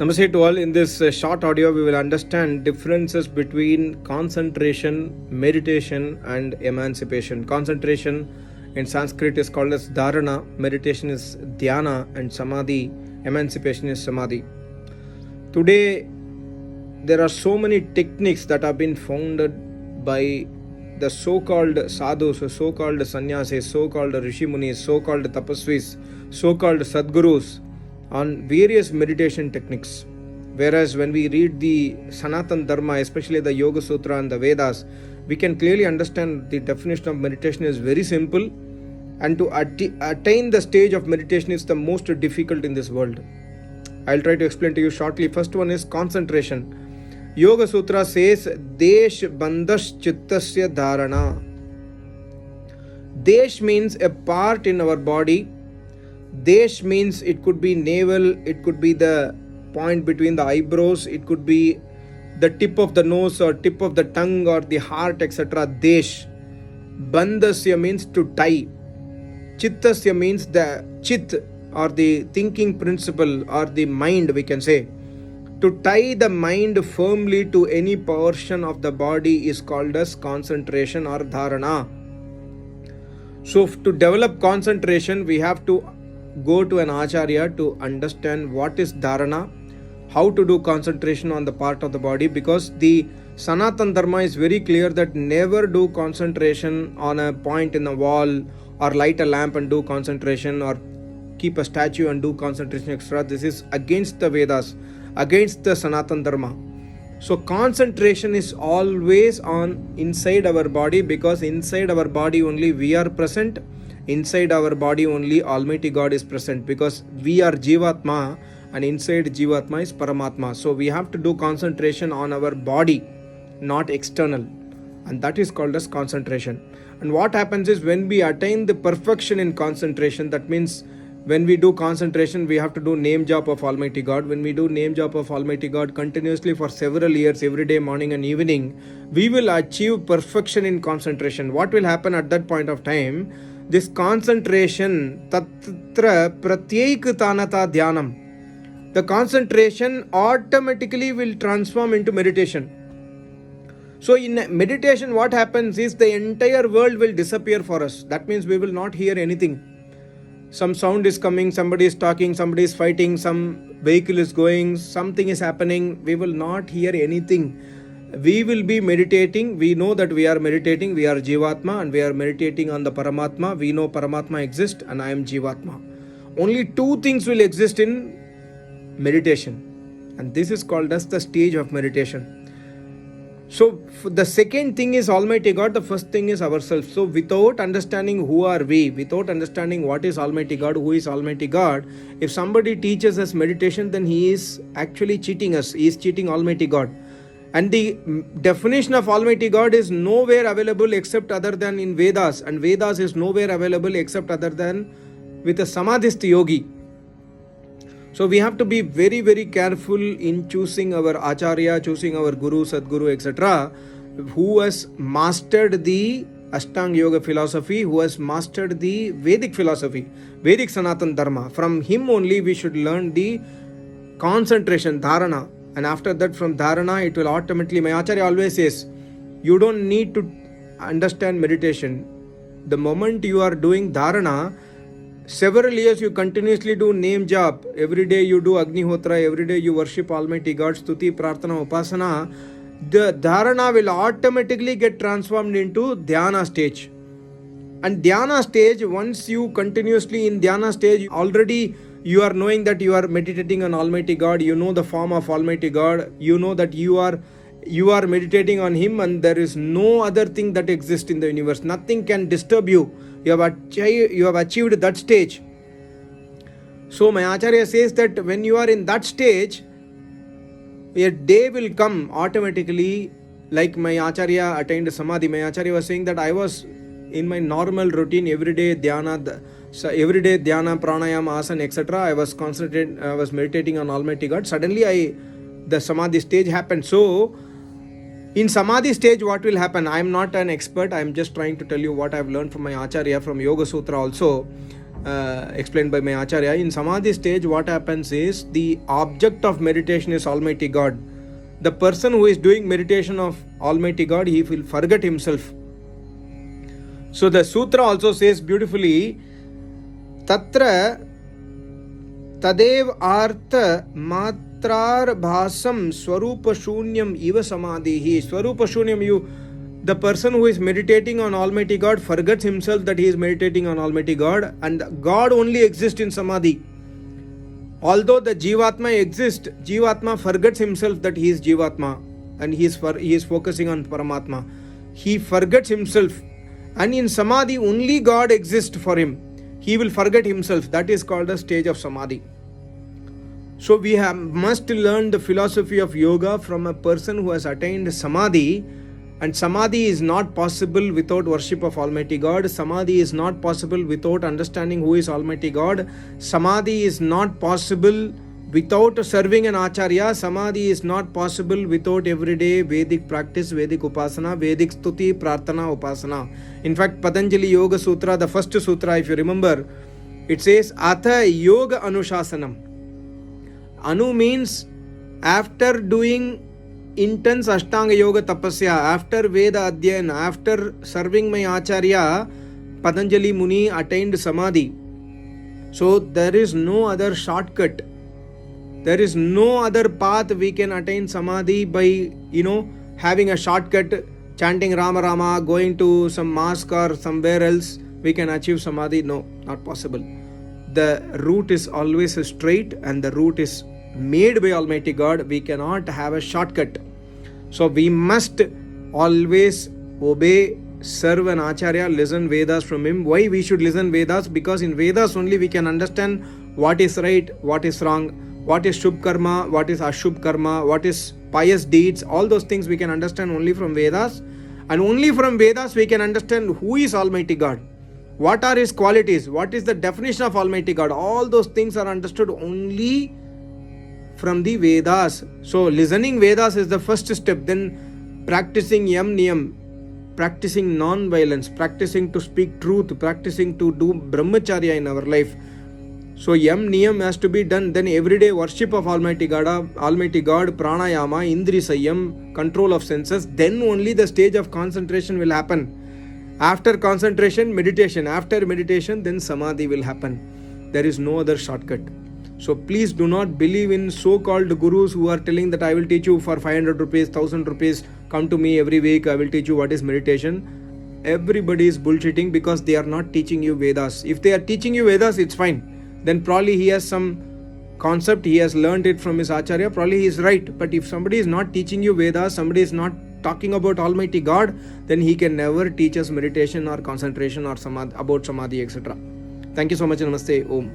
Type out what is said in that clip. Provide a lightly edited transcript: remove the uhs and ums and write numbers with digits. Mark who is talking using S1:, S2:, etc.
S1: Namaste to all. In this short audio, we will understand differences between concentration, meditation, and emancipation. Concentration in Sanskrit is called as dharana, meditation is dhyana, and samadhi, emancipation is samadhi. Today, there are so many techniques that have been founded by the so-called sadhus, so-called sannyasis, so-called rishi munis, so-called tapasvis, so-called sadgurus, on various meditation techniques. Whereas when we read the Sanatan Dharma, especially the Yoga Sutra and the Vedas, we can clearly understand the definition of meditation is very simple, and to attain the stage of meditation is the most difficult in this world. I'll try to explain to you shortly. First one is concentration. Yoga Sutra says, Desh Bandash Chittasya Dharana. Desh means a part in our body. Desh means it could be navel, it could be the point between the eyebrows, it could be the tip of the nose or tip of the tongue or the heart, etc. Desh. Bandasya means to tie. Chittasya means the chit or the thinking principle or the mind, we can say. To tie the mind firmly to any portion of the body is called as concentration or dharana. So to develop concentration, we have to go to an acharya to understand what is dharana, how to do concentration on the part of the body, because the Sanatan Dharma is very clear that never do concentration on a point in the wall or light a lamp and do concentration or keep a statue and do concentration extra. This is against the Vedas, against the Sanatan Dharma. So concentration is always on inside our body, because inside our body only we are present. Inside our body only Almighty God is present, because we are Jivatma and inside Jivatma is Paramatma. So we have to do concentration on our body, not external, and that is called as concentration. And what happens is, when we attain the perfection in concentration, that means when we do concentration, we have to do name jap of Almighty God. When we do name jap of Almighty God continuously for several years, every day, morning and evening, we will achieve perfection in concentration. What will happen at that point of time? This concentration, tatra pratyek tanata dhyanam, the concentration automatically will transform into meditation. So in meditation, what happens is the entire world will disappear for us. That means we will not hear anything. Some sound is coming, somebody is talking, somebody is fighting, some vehicle is going, something is happening. We will not hear anything. We will be meditating. We know that we are meditating. We are Jivatma and we are meditating on the Paramatma. We know Paramatma exists and I am Jivatma. Only two things will exist in meditation, and this is called as the stage of meditation. So the second thing is Almighty God, the first thing is ourselves. So without understanding who are we, without understanding what is Almighty God, who is Almighty God, if somebody teaches us meditation, then he is actually cheating us. He is cheating Almighty God. And the definition of Almighty God is nowhere available except other than in Vedas, and Vedas is nowhere available except other than with a Samadhist yogi. So we have to be very, very careful in choosing our Acharya, choosing our Guru, Sadguru, etc., who has mastered the Ashtanga Yoga philosophy, who has mastered the Vedic philosophy, Vedic Sanatan Dharma. From him only we should learn the concentration, dharana. And after that, from dharana, it will automatically, my Acharya always says, you don't need to understand meditation. The moment you are doing dharana, several years you continuously do name jap, every day you do Agnihotra, every day you worship Almighty God, Stuti, Prarthana, Upasana, the dharana will automatically get transformed into dhyana stage. And dhyana stage, once you continuously in dhyana stage, already you are knowing that you are meditating on Almighty God, you know the form of Almighty God, you know that you are meditating on Him, and there is no other thing that exists in the universe. Nothing can disturb you. You have achieved that stage. So my Acharya says that when you are in that stage, a day will come automatically, like my Acharya attained Samadhi. My Acharya was saying that I was in my normal routine, everyday dhyana, pranayama, asana, etc. I was meditating on Almighty God. Suddenly the Samadhi stage happened. So in Samadhi stage, what will happen? I am not an expert. I am just trying to tell you what I have learned from my Acharya, from Yoga Sutra also. explained by my Acharya. In Samadhi stage, what happens is the object of meditation is Almighty God. The person who is doing meditation of Almighty God, he will forget himself. So the sutra also says beautifully, Tatra Tadev Artha Matrar Bhasam Swarupa Shunyam Iva Samadhihi. Swarupa Shunyam, the person who is meditating on Almighty God forgets himself that he is meditating on Almighty God, and God only exists in Samadhi. Although the Jivatma exists, Jivatma forgets himself that he is Jivatma and he is focusing on Paramatma. He forgets himself, and in Samadhi only God exists for him. He will forget himself. That is called the stage of Samadhi. So we must learn the philosophy of yoga from a person who has attained Samadhi. And Samadhi is not possible without worship of Almighty God. Samadhi is not possible without understanding who is Almighty God. Samadhi is not possible without serving an Acharya. Samadhi is not possible without everyday Vedic practice, Vedic Upasana, Vedic Stuti, Prarthana, Upasana. In fact, Patanjali Yoga Sutra, the first sutra, if you remember, it says, Atha Yoga Anushasanam. Anu means after doing intense Ashtanga Yoga Tapasya, after Veda Adhyayana, after serving my Acharya, Patanjali Muni attained Samadhi. So there is no other shortcut. There is no other path we can attain Samadhi by, having a shortcut, chanting Rama Rama, going to some mosque or somewhere else, we can achieve Samadhi. No, not possible. The route is always straight, and the route is made by Almighty God. We cannot have a shortcut. So we must always obey, serve an Acharya, listen Vedas from him. Why we should listen Vedas? Because in Vedas only we can understand what is right, what is wrong, what is Shubh Karma, what is Ashubh Karma, what is pious deeds. All those things we can understand only from Vedas. And only from Vedas we can understand who is Almighty God. What are his qualities? What is the definition of Almighty God? All those things are understood only from the Vedas. So listening Vedas is the first step. Then practicing Yam Niyam, practicing non-violence, practicing to speak truth, practicing to do brahmacharya in our life. So Yam Niyam has to be done. Then everyday worship of Almighty God, pranayama, indri sayam, control of senses. Then only the stage of concentration will happen. After concentration, meditation. After meditation, then Samadhi will happen. There is no other shortcut. So please do not believe in so-called gurus who are telling that I will teach you for 500 rupees, 1000 rupees, come to me every week, I will teach you what is meditation. Everybody is bullshitting because they are not teaching you Vedas. If they are teaching you Vedas, it's fine. Then probably he has some concept, he has learned it from his Acharya, probably he is right. But if somebody is not teaching you Vedas, somebody is not talking about Almighty God, then he can never teach us meditation or concentration or about Samadhi, etc. Thank you so much. Namaste. Om.